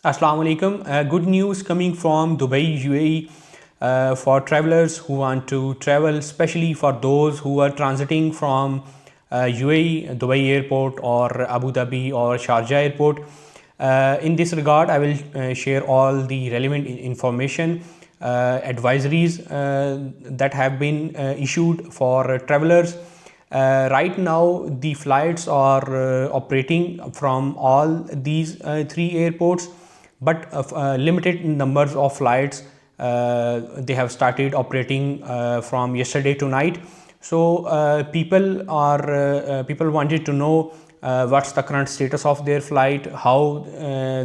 Assalamu alaikum. Good news coming from Dubai, UAE, for travelers who want to travel, especially for those who are transiting from UAE, Dubai airport, or Abu Dhabi or Sharjah airport. In this regard, I will share all the relevant information, advisories that have been issued for travelers. Right now, the flights are operating from all these three airports, but limited numbers of flights they have started operating from yesterday to night. So people wanted to know what's the current status of their flight, how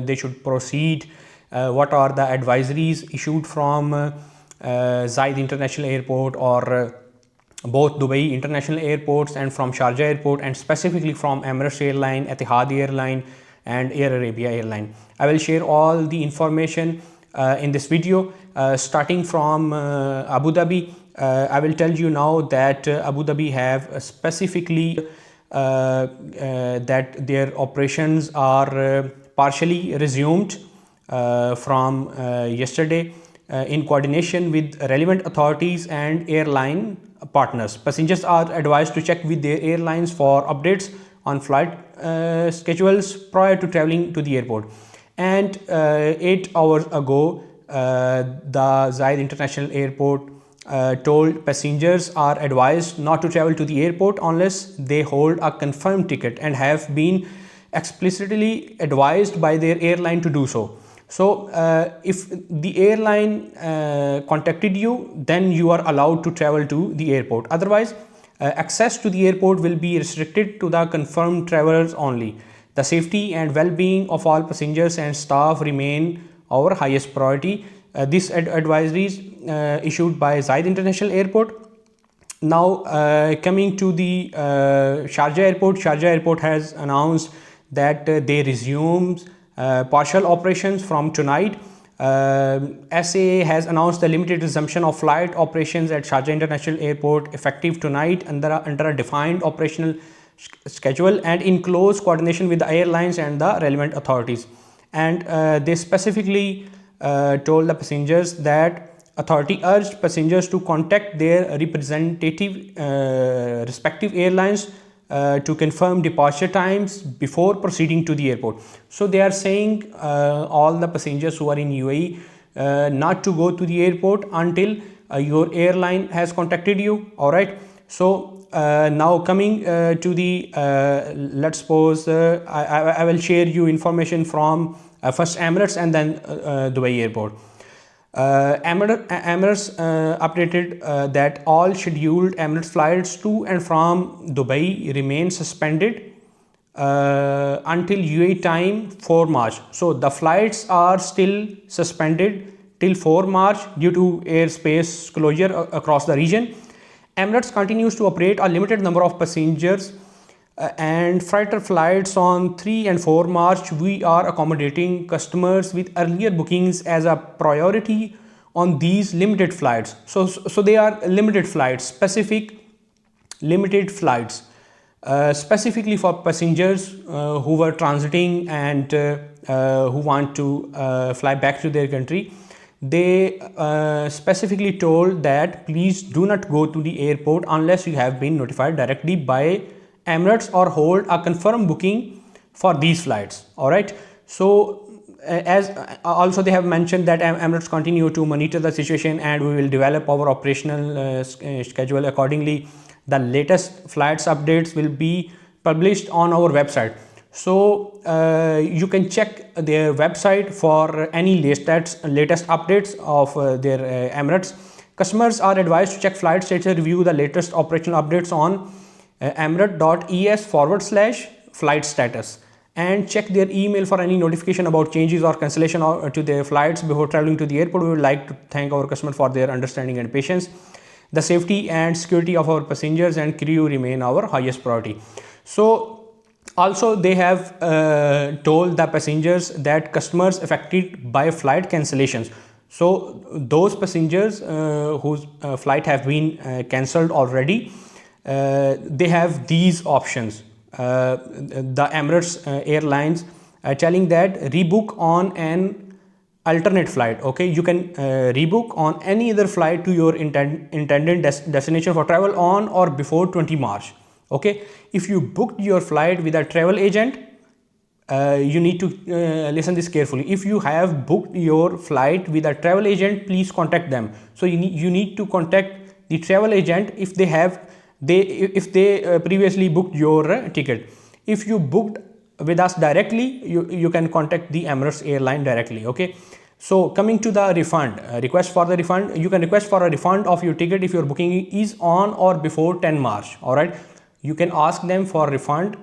they should proceed, what are the advisories issued from Zayed International Airport or both Dubai International Airports and from Sharjah Airport, and specifically from Emirates Airline, Etihad Airline and Air Arabia Airline. I will share all the information in this video. Starting from Abu Dhabi, I will tell you now that Abu Dhabi have specifically that their operations are partially resumed from yesterday in coordination with relevant authorities and airline partners. Passengers are advised to check with their airlines for updates on flight schedules prior to traveling to the airport. And 8 hours ago, the Zayed International Airport told passengers are advised not to travel to the airport unless they hold a confirmed ticket and have been explicitly advised by their airline to do so. So if the airline contacted you, then you are allowed to travel to the airport. Otherwise, access to the airport will be restricted to the confirmed travelers only. The safety and well-being of all passengers and staff remain our highest priority. This advisory is issued by Zayed International Airport. Now coming to the Sharjah Airport. Sharjah Airport has announced that they resumes partial operations from tonight. SAA has announced the limited resumption of flight operations at Sharjah International Airport effective tonight under a defined operational schedule and in close coordination with the airlines and the relevant authorities. And they specifically told the passengers that authority urged passengers to contact their representative respective airlines to confirm departure times before proceeding to the airport. So they are saying all the passengers who are in UAE not to go to the airport until your airline has contacted you. All right. So now coming to the let's suppose I will share you information from first Emirates and then Dubai Airport. Emirates updated that all scheduled Emirates flights to and from Dubai remain suspended until UAE time 4 March. So the flights are still suspended till 4 March due to airspace closure across the region. Emirates continues to operate a limited number of passengers and freighter flights on 3 and 4 March. We are accommodating customers with earlier bookings as a priority on these limited flights. So they are limited flights, specific limited flights, specifically for passengers who were transiting and who want to fly back to their country. They specifically told that please do not go to the airport unless you have been notified directly by Emirates or hold a confirmed booking for these flights. All right. So as also they have mentioned that Emirates continue to monitor the situation and we will develop our operational schedule accordingly. The latest flights updates will be published on our website. So you can check their website for any latest updates of their Emirates. Customers are advised to check flight status, review the latest operational updates on emirates.es/flight status and check their email for any notification about changes or cancellation to their flights before traveling to the airport. We would like to thank our customer for their understanding and patience. The safety and security of our passengers and crew remain our highest priority. So also they have told the passengers that customers affected by flight cancellations, so those passengers whose flight have been cancelled already, they have these options. The Emirates Airlines telling that rebook on an alternate flight. Okay, you can rebook on any other flight to your intended destination for travel on or before 20 March. Okay, if you booked your flight with a travel agent, you need to listen this carefully. If you have booked your flight with a travel agent, please contact them. So you need to contact the travel agent if they previously booked your ticket. If you booked with us directly, you can contact the Emirates airline directly. Okay, so coming to the refund, request for the refund, you can request for a refund of your ticket if your booking is on or before 10 March. All right, you can ask them for refund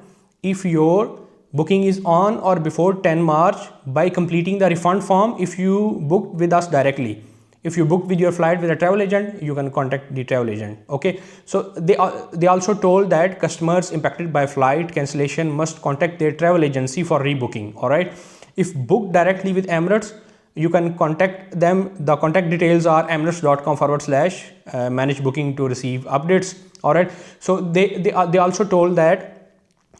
if your booking is on or before 10 March by completing the refund form if you booked with us directly. If you booked with your flight with a travel agent, you can contact the travel agent. Okay, so they also told that customers impacted by flight cancellation must contact their travel agency for rebooking. All right, if booked directly with Emirates, you can contact them. The contact details are emirates.com/manage booking to receive updates. All right, so they also told that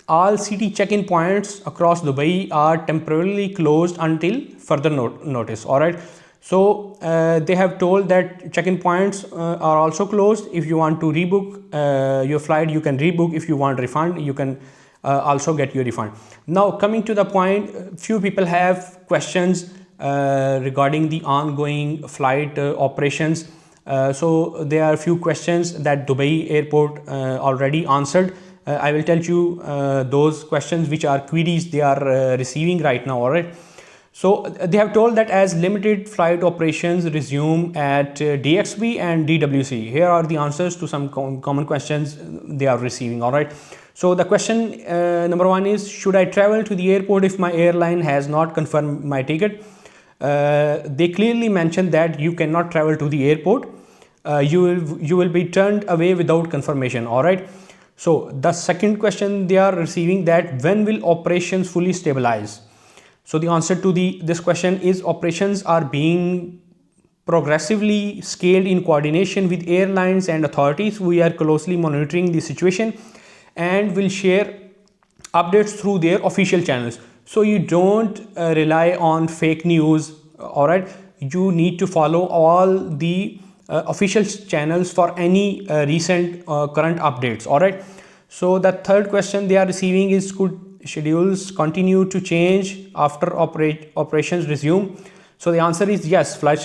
all city check-in points across Dubai are temporarily closed until further notice. All right, so they have told that check-in points are also closed. If you want to rebook your flight, you can rebook. If you want refund, you can also get your refund. Now coming to the point, few people have questions regarding the ongoing flight operations. So there are a few questions that Dubai airport already answered. I will tell you those questions which are queries they are receiving right now. All right, so they have told that as limited flight operations resume at DXB and DWC, here are the answers to some common questions they are receiving. All right, so the question number one is, should I travel to the airport if my airline has not confirmed my ticket? They clearly mentioned that you cannot travel to the airport. You will be turned away without confirmation. All right, so the second question they are receiving, that when will operations fully stabilize? So the answer to this question is, operations are being progressively scaled in coordination with airlines and authorities. We are closely monitoring the situation and will share updates through their official channels. So you don't rely on fake news. All right, you need to follow all the official channels for any recent current updates. All right, so the third question they are receiving is, could schedules continue to change after operations resume? So the answer is yes, flight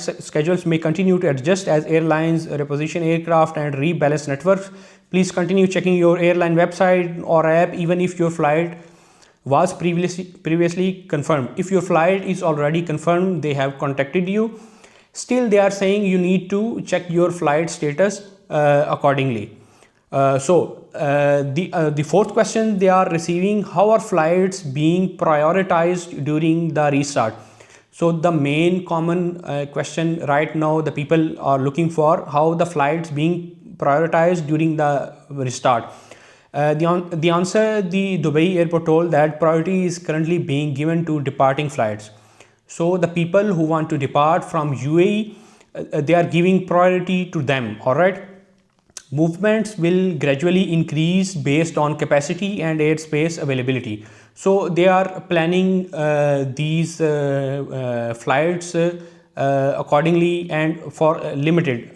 schedules may continue to adjust as airlines reposition aircraft and rebalance networks. Please continue checking your airline website or app even if your flight was previously confirmed. If your flight is already confirmed, they have contacted you, still they are saying you need to check your flight status accordingly. The fourth question they are receiving, how are flights being prioritized during the restart? So the main common question right now the people are looking for, how the flights being prioritized during the restart. The answer, the Dubai airport told that priority is currently being given to departing flights. So the people who want to depart from UAE, they are giving priority to them. All right, movements will gradually increase based on capacity and airspace availability. So they are planning these flights accordingly and for limited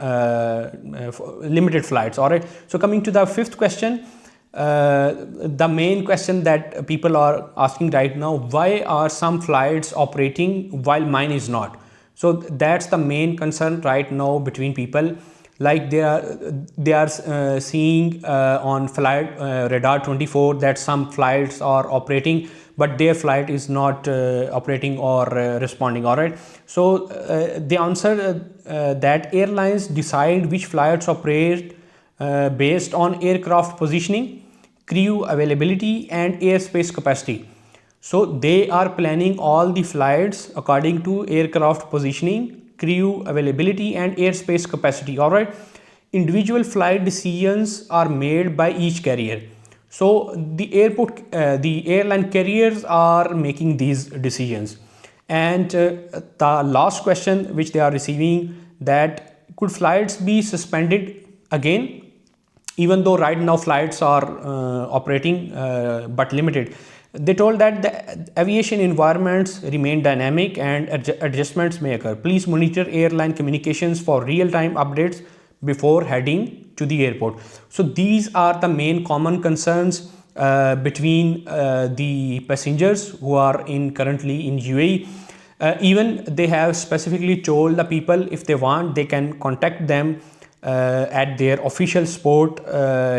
flights. All right, so coming to the fifth question, the main question that people are asking right now, why are some flights operating while mine is not? So that's the main concern right now between people. Like they are seeing on flight radar 24 that some flights are operating but their flight is not operating or responding. All right, so the answer that airlines decide which flights operate based on aircraft positioning, crew availability and airspace capacity. So they are planning all the flights according to aircraft positioning, crew availability and airspace capacity. All right, individual flight decisions are made by each carrier. So the airline carriers are making these decisions. And the last question which they are receiving, that could flights be suspended again, even though right now flights are operating but limited? They told that the aviation environments remain dynamic and adjustments may occur. Please monitor airline communications for real-time updates before heading to the airport. So these are the main common concerns between the passengers who are currently in UAE. Even they have specifically told the people, if they want, they can contact them at their official support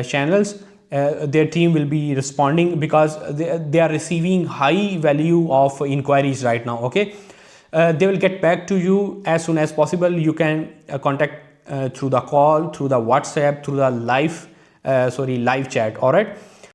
channels. Their team will be responding, because they are receiving high value of inquiries right now. Okay, they will get back to you as soon as possible. You can contact through the call, through the WhatsApp, through the live chat. All right.